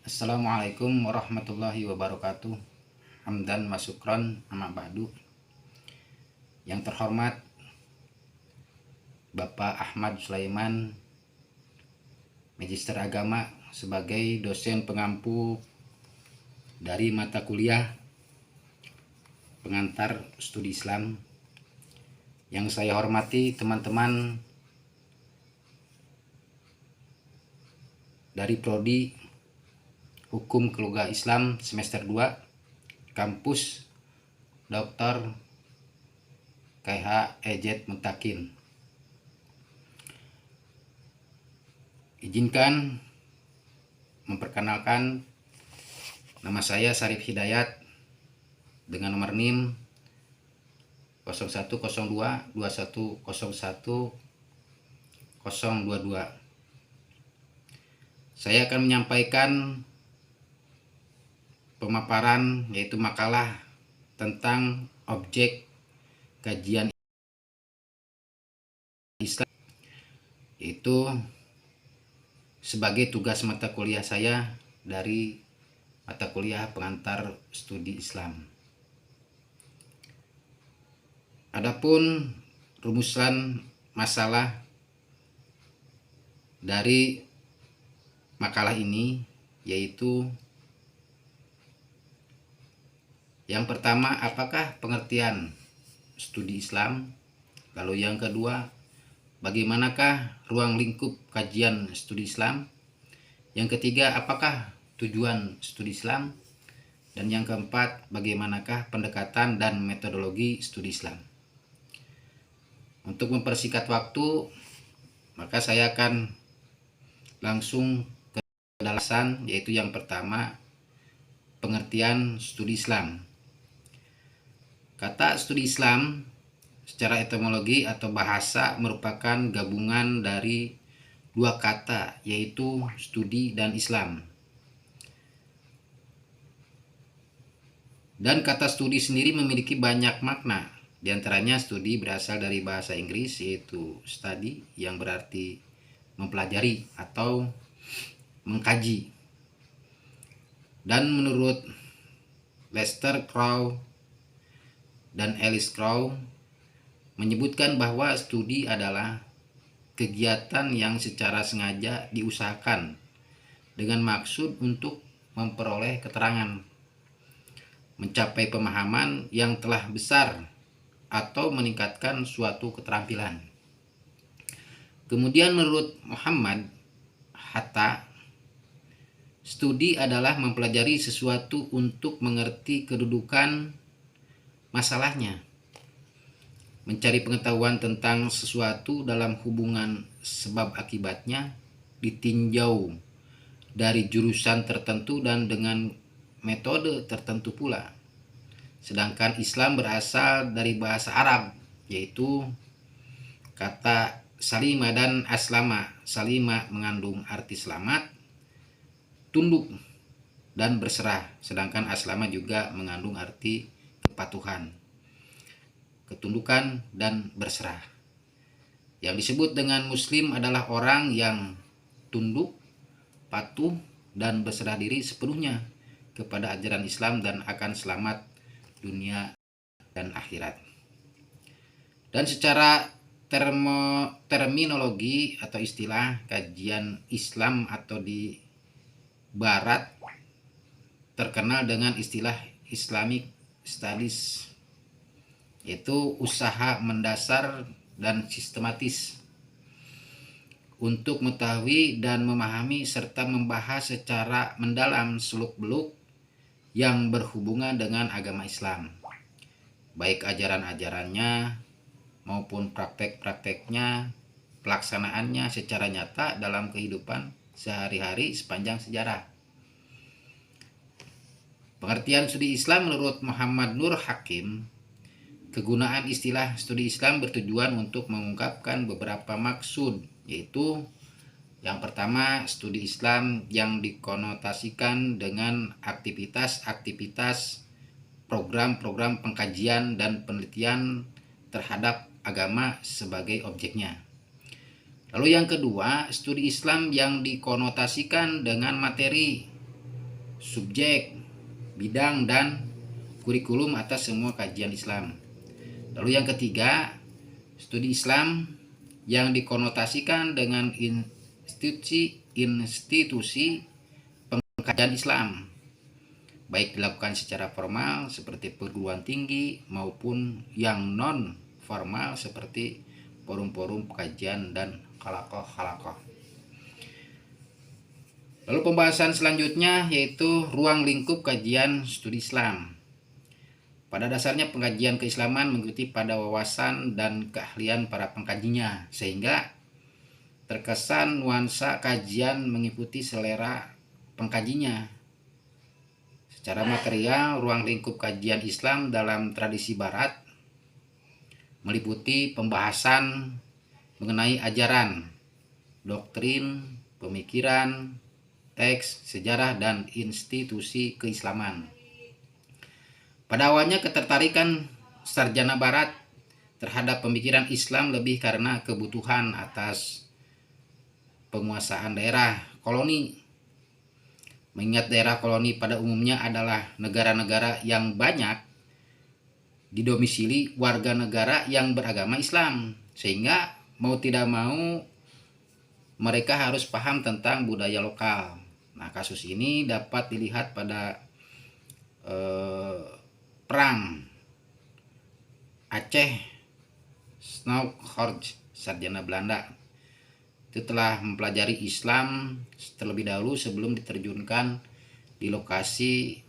Assalamualaikum warahmatullahi wabarakatuh. Hamdan wa syukron amma ba'du. Yang terhormat Bapak Ahmad Sulaiman, Magister Agama sebagai dosen pengampu dari mata kuliah pengantar studi Islam. Yang saya hormati teman-teman dari Prodi Hukum Keluarga Islam semester 2 kampus Dr. KH EJ Mutakin. Izinkan memperkenalkan, nama saya Sarif Hidayat dengan nomor NIM 0102 2101 022. Saya akan menyampaikan pemaparan yaitu makalah tentang objek kajian Islam, itu sebagai tugas mata kuliah saya dari mata kuliah pengantar studi Islam. Adapun rumusan masalah dari makalah ini yaitu yang pertama, apakah pengertian studi Islam? Lalu yang kedua, bagaimanakah ruang lingkup kajian studi Islam? Yang ketiga, apakah tujuan studi Islam? Dan yang keempat, bagaimanakah pendekatan dan metodologi studi Islam? Untuk mempersingkat waktu, maka saya akan langsung ke dalasan, yaitu yang pertama, pengertian studi Islam. Kata studi Islam secara etimologi atau bahasa merupakan gabungan dari dua kata, yaitu studi dan Islam. Dan kata studi sendiri memiliki banyak makna. Di antaranya studi berasal dari bahasa Inggris yaitu study, yang berarti mempelajari atau mengkaji. Dan menurut Lester Crow dan Alice Crow menyebutkan bahwa studi adalah kegiatan yang secara sengaja diusahakan dengan maksud untuk memperoleh keterangan, mencapai pemahaman yang telah besar, atau meningkatkan suatu keterampilan. Kemudian menurut Muhammad Hatta, studi adalah mempelajari sesuatu untuk mengerti kedudukan masalahnya, mencari pengetahuan tentang sesuatu dalam hubungan sebab akibatnya, ditinjau dari jurusan tertentu dan dengan metode tertentu pula. Sedangkan Islam berasal dari bahasa Arab, yaitu kata salima dan aslama. Salima mengandung arti selamat, tunduk, dan berserah. Sedangkan aslama juga mengandung arti kepatuhan, ketundukan, dan berserah. Yang disebut dengan muslim adalah orang yang tunduk, patuh, dan berserah diri sepenuhnya kepada ajaran Islam dan akan selamat dunia dan akhirat. Dan secara terminologi atau istilah kajian Islam atau di Barat terkenal dengan istilah Islamic Studies, yaitu usaha mendasar dan sistematis untuk mengetahui dan memahami serta membahas secara mendalam seluk-beluk yang berhubungan dengan agama Islam, baik ajaran-ajarannya maupun praktek-prakteknya, pelaksanaannya secara nyata dalam kehidupan sehari-hari sepanjang sejarah. Pengertian studi Islam menurut Muhammad Nur Hakim, kegunaan istilah studi Islam bertujuan untuk mengungkapkan beberapa maksud, yaitu yang pertama, studi Islam yang dikonotasikan dengan aktivitas-aktivitas, program-program pengkajian dan penelitian terhadap agama sebagai objeknya. Lalu yang kedua, studi Islam yang dikonotasikan dengan materi subjek, bidang, dan kurikulum atas semua kajian Islam. Lalu yang ketiga, studi Islam yang dikonotasikan dengan institusi pengkajian Islam, baik dilakukan secara formal seperti perguruan tinggi maupun yang non formal seperti forum-forum kajian dan halakoh. Lalu pembahasan selanjutnya yaitu ruang lingkup kajian studi Islam. Pada dasarnya pengkajian keislaman mengikuti pada wawasan dan keahlian para pengkajinya, sehingga terkesan nuansa kajian mengikuti selera pengkajinya. Secara material, ruang lingkup kajian Islam dalam tradisi Barat meliputi pembahasan mengenai ajaran, doktrin, pemikiran, teks, sejarah, dan institusi keislaman. Pada awalnya ketertarikan sarjana Barat terhadap pemikiran Islam lebih karena kebutuhan atas penguasaan daerah koloni. Mengingat daerah koloni pada umumnya adalah negara-negara yang banyak didomisili warga negara yang beragama Islam, sehingga mau tidak mau mereka harus paham tentang budaya lokal. Nah, kasus ini dapat dilihat pada perang Aceh Snaukhorst, sarjana Belanda itu telah mempelajari Islam terlebih dahulu sebelum diterjunkan di lokasi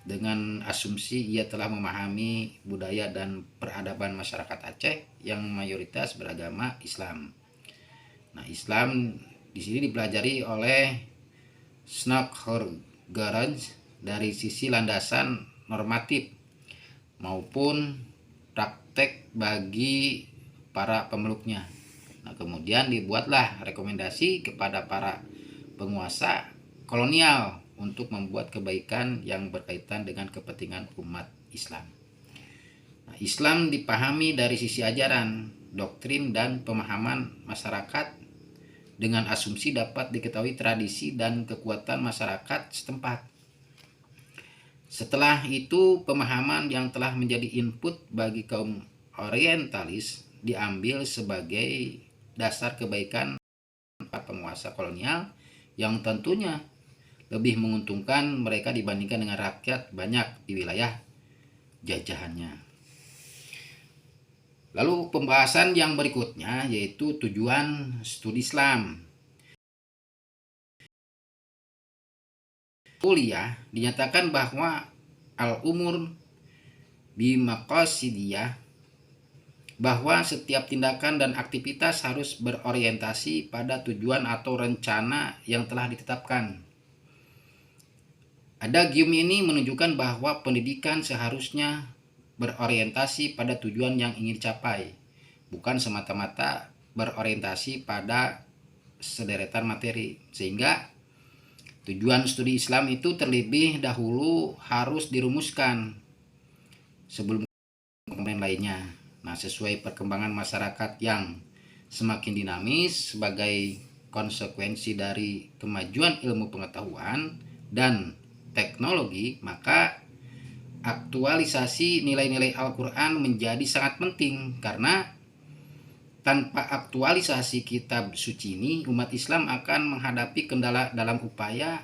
dengan asumsi ia telah memahami budaya dan peradaban masyarakat Aceh yang mayoritas beragama Islam. Nah, Islam di sini dipelajari oleh Snaukhorst dari sisi landasan normatif maupun praktek bagi para pemeluknya. Nah, kemudian dibuatlah rekomendasi kepada para penguasa kolonial untuk membuat kebaikan yang berkaitan dengan kepentingan umat Islam. Nah, Islam dipahami dari sisi ajaran, doktrin, dan pemahaman masyarakat dengan asumsi dapat diketahui tradisi dan kekuatan masyarakat setempat. Setelah itu, pemahaman yang telah menjadi input bagi kaum orientalis diambil sebagai dasar kebaikan para penguasa kolonial yang tentunya lebih menguntungkan mereka dibandingkan dengan rakyat banyak di wilayah jajahannya. Lalu pembahasan yang berikutnya yaitu tujuan studi Islam. Kuliah dinyatakan bahwa al-umur bimaqasidiyah, bahwa setiap tindakan dan aktivitas harus berorientasi pada tujuan atau rencana yang telah ditetapkan. Adagium ini menunjukkan bahwa pendidikan seharusnya berorientasi pada tujuan yang ingin dicapai, bukan semata-mata berorientasi pada sederetan materi, sehingga tujuan studi Islam itu terlebih dahulu harus dirumuskan sebelum komponen lainnya. Nah, sesuai perkembangan masyarakat yang semakin dinamis sebagai konsekuensi dari kemajuan ilmu pengetahuan dan teknologi, maka aktualisasi nilai-nilai Al-Quran menjadi sangat penting, karena tanpa aktualisasi kitab suci ini, umat Islam akan menghadapi kendala dalam upaya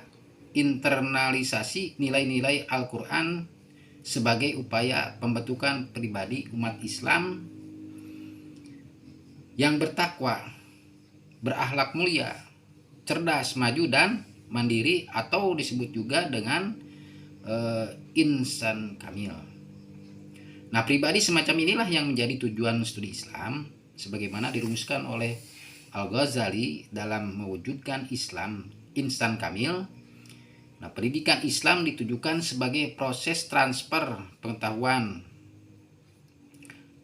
internalisasi nilai-nilai Al-Quran sebagai upaya pembentukan pribadi umat Islam yang bertakwa, berakhlak mulia, cerdas, maju, dan mandiri, atau disebut juga dengan insan kamil. Nah, pribadi semacam inilah yang menjadi tujuan studi Islam sebagaimana dirumuskan oleh Al-Ghazali dalam mewujudkan Islam insan kamil. Nah, pendidikan Islam ditujukan sebagai proses transfer pengetahuan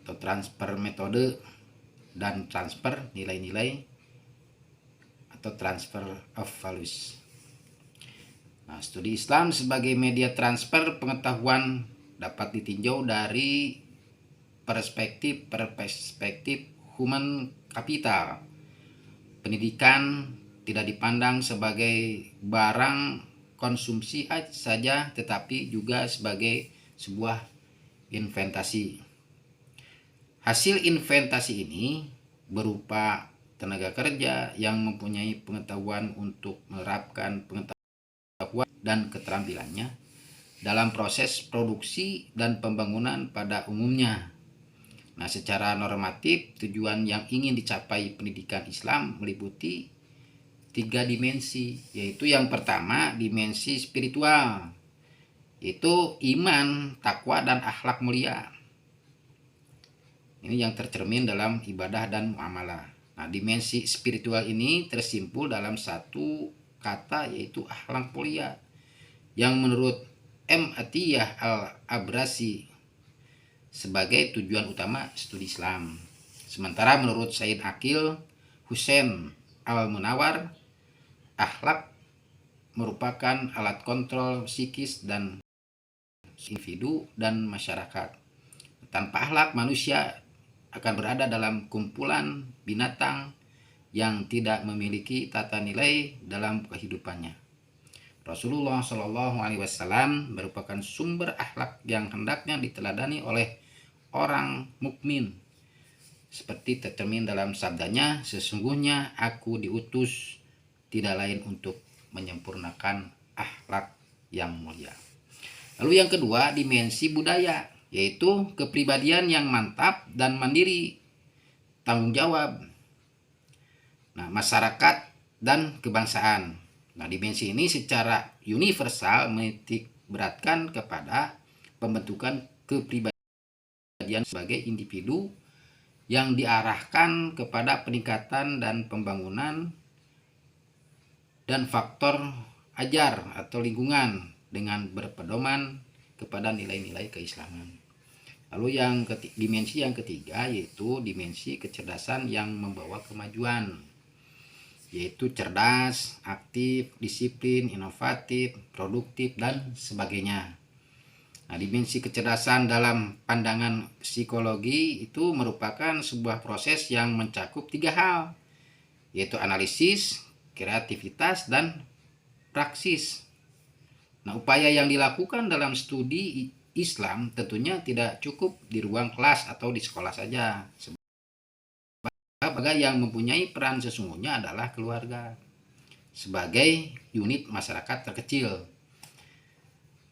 atau transfer metode dan transfer nilai-nilai atau transfer of values. Nah, studi Islam sebagai media transfer pengetahuan dapat ditinjau dari perspektif human capital. Pendidikan tidak dipandang sebagai barang konsumsi saja, tetapi juga sebagai sebuah investasi. Hasil investasi ini berupa tenaga kerja yang mempunyai pengetahuan untuk menerapkan pengetahuan dan keterampilannya dalam proses produksi dan pembangunan pada umumnya. Nah, secara normatif, tujuan yang ingin dicapai pendidikan Islam meliputi 3 dimensi, yaitu yang pertama dimensi spiritual, yaitu iman, takwa, dan akhlak mulia. Ini yang tercermin dalam ibadah dan muamalah. Nah, dimensi spiritual ini tersimpul dalam satu kata, yaitu akhlak mulia, yang menurut M. Atiyah al-Abrasi sebagai tujuan utama studi Islam. Sementara menurut Said Akil Hussein al-Munawar, akhlak merupakan alat kontrol psikis dan individu dan masyarakat. Tanpa akhlak, manusia akan berada dalam kumpulan binatang yang tidak memiliki tata nilai dalam kehidupannya. Rasulullah Shallallahu Alaihi Wasallam merupakan sumber akhlak yang hendaknya diteladani oleh orang mukmin, seperti tercermin dalam sabdanya, sesungguhnya aku diutus tidak lain untuk menyempurnakan akhlak yang mulia. Lalu yang kedua, dimensi budaya, yaitu kepribadian yang mantap dan mandiri, tanggung jawab, nah, masyarakat dan kebangsaan. Nah, dimensi ini secara universal menitik beratkan kepada pembentukan kepribadian sebagai individu yang diarahkan kepada peningkatan dan pembangunan dan faktor ajar atau lingkungan dengan berpedoman kepada nilai-nilai keislaman. Lalu dimensi yang ketiga yaitu dimensi kecerdasan yang membawa kemajuan, yaitu cerdas, aktif, disiplin, inovatif, produktif, dan sebagainya. Nah, dimensi kecerdasan dalam pandangan psikologi itu merupakan sebuah proses yang mencakup 3 hal, yaitu analisis, kreativitas, dan praksis. Nah, upaya yang dilakukan dalam studi Islam tentunya tidak cukup di ruang kelas atau di sekolah saja. Sebagai yang mempunyai peran sesungguhnya adalah keluarga sebagai unit masyarakat terkecil.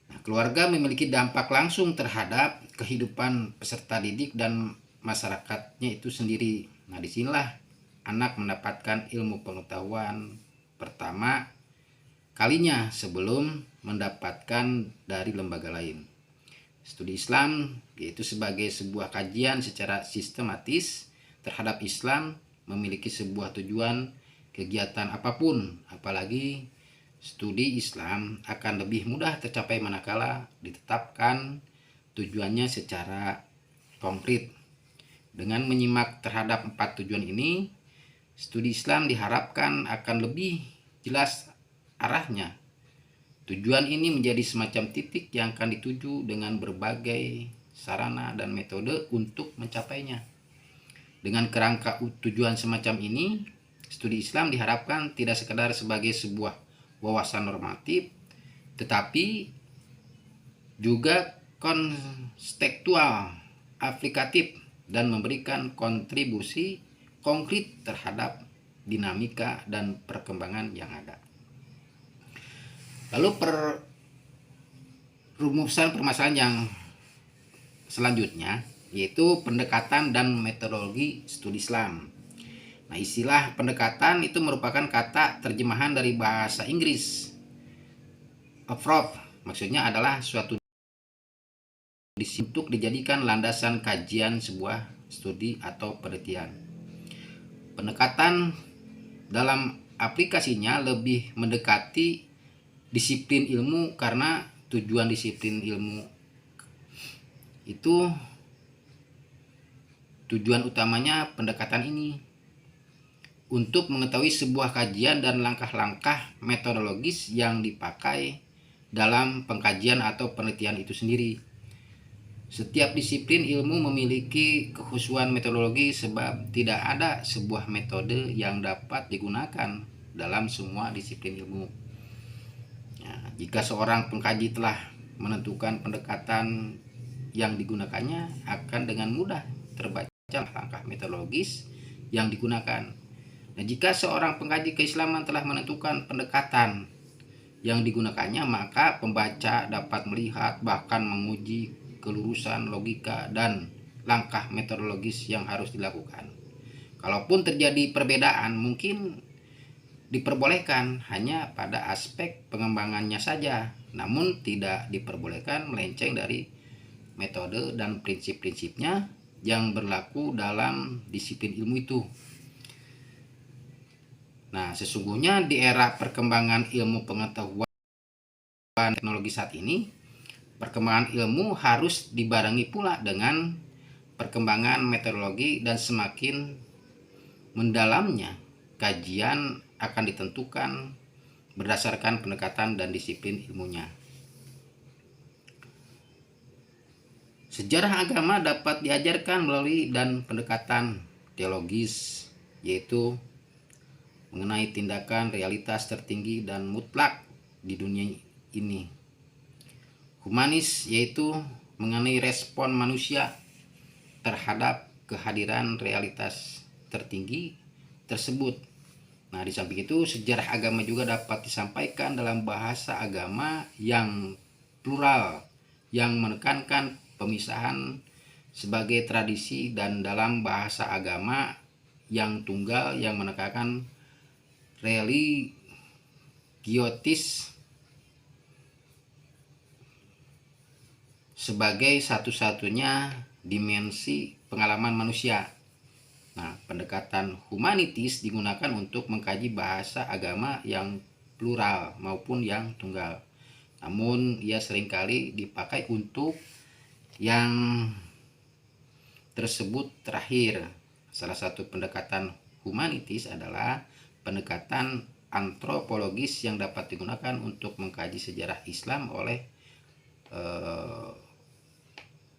Nah, keluarga memiliki dampak langsung terhadap kehidupan peserta didik dan masyarakatnya itu sendiri. Nah, disinilah anak mendapatkan ilmu pengetahuan pertama kalinya sebelum mendapatkan dari lembaga lain. Studi Islam yaitu sebagai sebuah kajian secara sistematis terhadap Islam memiliki sebuah tujuan kegiatan apapun, apalagi studi Islam akan lebih mudah tercapai manakala ditetapkan tujuannya secara konkret. Dengan menyimak terhadap 4 tujuan ini, studi Islam diharapkan akan lebih jelas arahnya. Tujuan ini menjadi semacam titik yang akan dituju dengan berbagai sarana dan metode untuk mencapainya. Dengan kerangka tujuan semacam ini, studi Islam diharapkan tidak sekedar sebagai sebuah wawasan normatif, tetapi juga konstekstual, aplikatif, dan memberikan kontribusi konkret terhadap dinamika dan perkembangan yang ada. Lalu perumusan permasalahan yang selanjutnya yaitu pendekatan dan metodologi studi Islam. Nah, istilah pendekatan itu merupakan kata terjemahan dari bahasa Inggris approach, maksudnya adalah suatu untuk dijadikan landasan kajian sebuah studi atau penelitian. Pendekatan dalam aplikasinya lebih mendekati disiplin ilmu karena tujuan disiplin ilmu itu tujuan utamanya pendekatan ini untuk mengetahui sebuah kajian dan langkah-langkah metodologis yang dipakai dalam pengkajian atau penelitian itu sendiri. Setiap disiplin ilmu memiliki kekhususan metodologi sebab tidak ada sebuah metode yang dapat digunakan dalam semua disiplin ilmu. Nah, Jika seorang pengkaji telah menentukan pendekatan yang digunakannya, akan dengan mudah terbaca langkah metodologis yang digunakan. Nah, jika seorang pengkaji keislaman telah menentukan pendekatan yang digunakannya, maka pembaca dapat melihat bahkan menguji kelurusan logika dan langkah metodologis yang harus dilakukan. Kalaupun terjadi perbedaan, mungkin diperbolehkan hanya pada aspek pengembangannya saja, namun tidak diperbolehkan melenceng dari metode dan prinsip-prinsipnya yang berlaku dalam disiplin ilmu itu. Nah, sesungguhnya di era perkembangan ilmu pengetahuan teknologi saat ini, perkembangan ilmu harus dibarengi pula dengan perkembangan metodologi, dan semakin mendalamnya kajian akan ditentukan berdasarkan pendekatan dan disiplin ilmunya. Sejarah agama dapat diajarkan melalui dan pendekatan teologis, yaitu mengenai tindakan realitas tertinggi dan mutlak di dunia ini. Humanis, yaitu mengenai respon manusia terhadap kehadiran realitas tertinggi tersebut. Nah, di samping itu, sejarah agama juga dapat disampaikan dalam bahasa agama yang plural, yang menekankan pemisahan sebagai tradisi, dan dalam bahasa agama yang tunggal yang menekankan religiotis sebagai satu-satunya dimensi pengalaman manusia. Nah, pendekatan humanitis digunakan untuk mengkaji bahasa agama yang plural maupun yang tunggal. Namun, ia seringkali dipakai untuk yang tersebut terakhir. Salah satu pendekatan humanitis adalah pendekatan antropologis yang dapat digunakan untuk mengkaji sejarah Islam oleh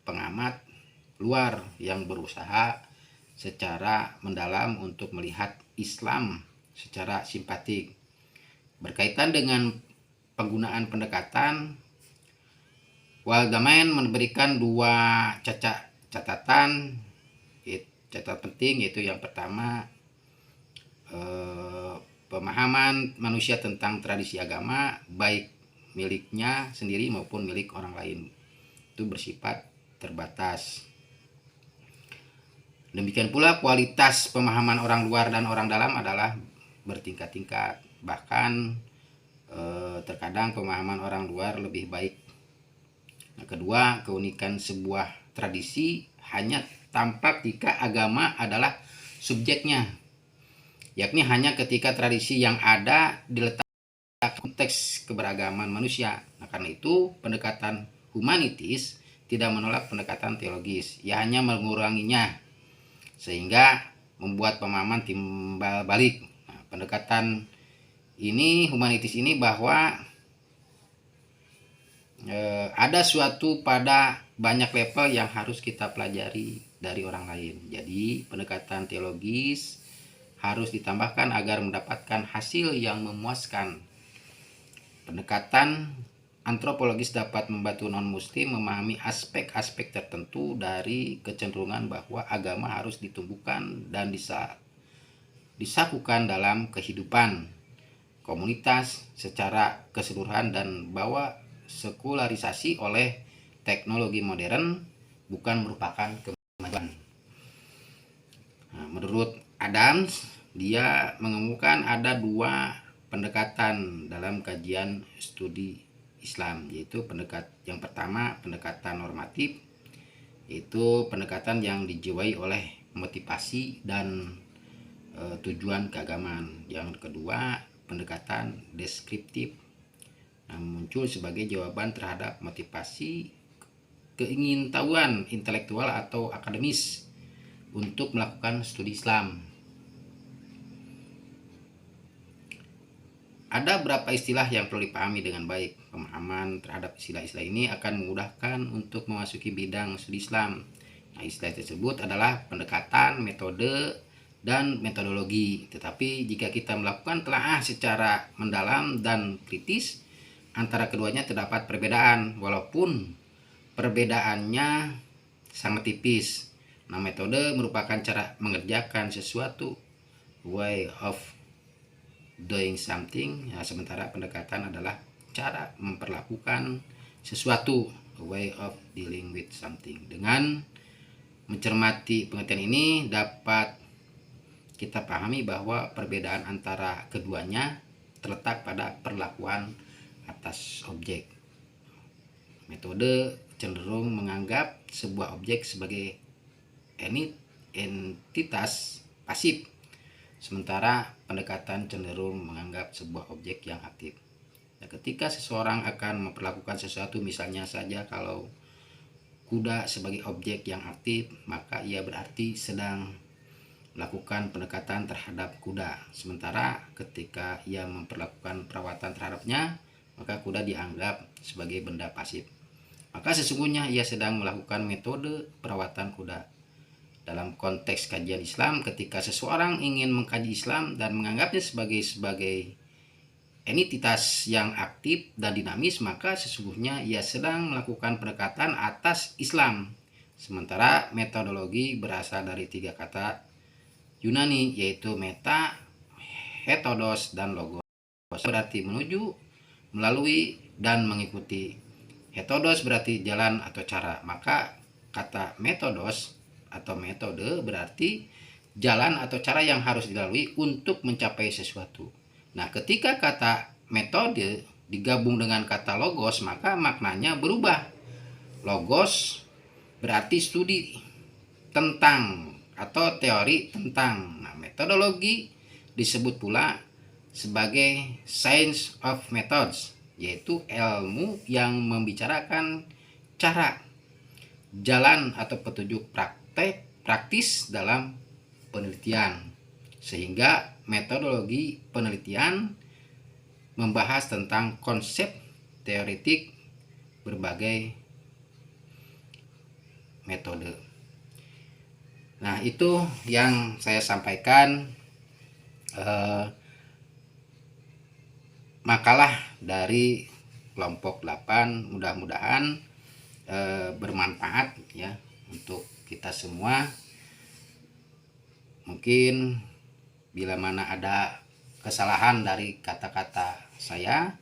pengamat luar yang berusaha secara mendalam untuk melihat Islam secara simpatik. Berkaitan dengan penggunaan pendekatan, Waldman memberikan dua catatan penting, yaitu yang pertama, pemahaman manusia tentang tradisi agama, baik miliknya sendiri maupun milik orang lain, itu bersifat terbatas. Demikian pula kualitas pemahaman orang luar dan orang dalam adalah bertingkat-tingkat. Bahkan terkadang pemahaman orang luar lebih baik. Nah, kedua, keunikan sebuah tradisi hanya tampak jika agama adalah subjeknya, yakni hanya ketika tradisi yang ada diletakkan konteks keberagaman manusia. Nah, karena itu pendekatan humanitis tidak menolak pendekatan teologis, ia hanya menguranginya sehingga membuat pemahaman timbal balik. Nah, pendekatan ini, humanitis ini, bahwa ada suatu pada banyak level yang harus kita pelajari dari orang lain. Jadi pendekatan teologis harus ditambahkan agar mendapatkan hasil yang memuaskan. Pendekatan antropologis dapat membantu non-muslim memahami aspek-aspek tertentu dari kecenderungan bahwa agama harus ditumbuhkan dan disakukan dalam kehidupan komunitas secara keseluruhan, dan bahwa sekularisasi oleh teknologi modern bukan merupakan kemajuan. Nah, menurut Adams, dia mengemukakan ada dua pendekatan dalam kajian studi Islam, yaitu yang pertama pendekatan normatif, yaitu pendekatan yang dijiwai oleh motivasi dan tujuan keagamaan. Yang kedua, pendekatan deskriptif, muncul sebagai jawaban terhadap motivasi keingintahuan intelektual atau akademis untuk melakukan studi Islam. Ada beberapa istilah yang perlu dipahami dengan baik. Pemahaman terhadap istilah-istilah ini akan memudahkan untuk memasuki bidang studi Islam. Nah, istilah tersebut adalah pendekatan, metode, dan metodologi. Tetapi jika kita melakukan telaah secara mendalam dan kritis, antara keduanya terdapat perbedaan, walaupun perbedaannya sangat tipis. Nah, metode merupakan cara mengerjakan sesuatu, way of doing something, ya, sementara pendekatan adalah cara memperlakukan sesuatu, way of dealing with something. Dengan mencermati pengertian ini dapat kita pahami bahwa perbedaan antara keduanya terletak pada perlakuan atas objek. Metode cenderung menganggap sebuah objek sebagai entitas pasif, sementara pendekatan cenderung menganggap sebuah objek yang aktif. Nah, ketika seseorang akan memperlakukan sesuatu, misalnya saja kalau kuda sebagai objek yang aktif, maka ia berarti sedang melakukan pendekatan terhadap kuda. Sementara ketika ia memperlakukan perawatan terhadapnya, maka kuda dianggap sebagai benda pasif. Maka sesungguhnya ia sedang melakukan metode perawatan kuda. Dalam konteks kajian Islam, ketika seseorang ingin mengkaji Islam dan menganggapnya sebagai entitas yang aktif dan dinamis, maka sesungguhnya ia sedang melakukan pendekatan atas Islam. Sementara metodologi berasal dari 3 kata Yunani, yaitu meta, hetodos, dan logos. Berarti menuju, melalui, dan mengikuti. Hetodos berarti jalan atau cara. Maka kata metodos atau metode berarti jalan atau cara yang harus dilalui untuk mencapai sesuatu. Nah, ketika kata metode digabung dengan kata logos, maka maknanya berubah. Logos berarti studi tentang atau teori tentang. Nah, metodologi disebut pula sebagai science of methods, yaitu ilmu yang membicarakan cara, jalan atau petunjuk praktis dalam penelitian. Sehingga metodologi penelitian membahas tentang konsep teoretik berbagai metode. Nah, itu yang saya sampaikan, makalah dari kelompok 8. Mudah-mudahan bermanfaat ya untuk kita semua. Mungkin bila mana ada kesalahan dari kata-kata saya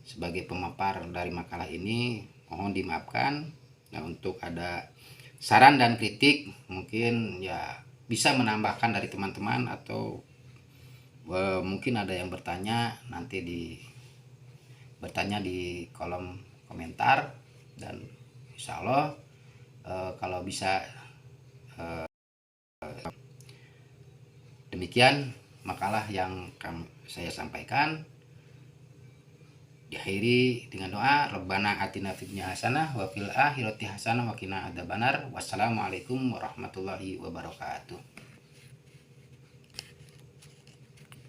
sebagai pemapar dari makalah ini, mohon dimaafkan. Nah, untuk ada saran dan kritik, mungkin ya bisa menambahkan dari teman-teman, atau mungkin ada yang bertanya, nanti bertanya di kolom komentar. Dan insya Allah kalau bisa, demikian makalah yang saya sampaikan. Diakhiri dengan doa, Rabbana atina fid dunya hasanah wa fil akhirati hasanah wa qina adzabannar. Wassalamualaikum warahmatullahi wabarakatuh.